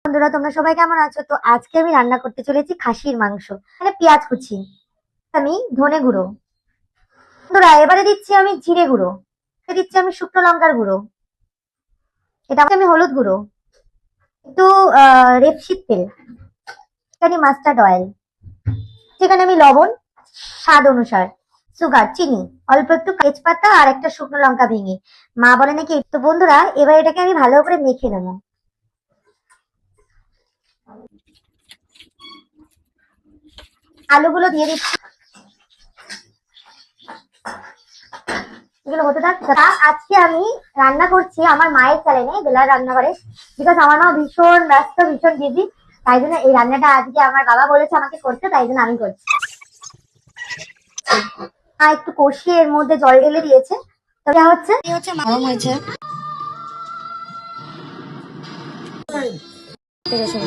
বন্ধুরা, তোমরা সবাই কেমন আছো? তো আজকে আমি রান্না করতে চলেছি খাসির মাংস। মানে পেঁয়াজ কুচি, আমি ধনে গুঁড়ো, বন্ধুরা এবারে দিচ্ছি আমি জিরে গুঁড়ো, দিচ্ছি আমি শুকনো লঙ্কার গুঁড়ো, এটা আমি হলুদ গুঁড়ো, একটু রেপসির তেল, এখানে মাস্টার্ড অয়েল, সেখানে আমি লবণ স্বাদ অনুসার, সুগার, চিনি, অল্প একটু তেজপাতা আর একটা শুকনো লঙ্কা ভেঙে। মা বলে নাকি। তো বন্ধুরা এবার এটাকে আমি ভালো করে মেখে নেবো। আলুগুলো দিয়ে দিচ্ছি, এগুলো হতে থাক। আজকে আমি রান্না করছি আমার মায়ের চ্যানেলে, বেলার রান্নাঘরে, বিকজ আমার মা ভীষণ ব্যস্ত, ভীষণ বিজি। তাই জন্য এই রান্নাটা আজকে আমার বাবা বলেছে আমাকে করতে, তাই জন্য আমি করছি। একটু কষিয়ে এর মধ্যে জল ঢেলে দিয়েছে। তবে হচ্ছে গরম হয়েছে। ঠিক আছে।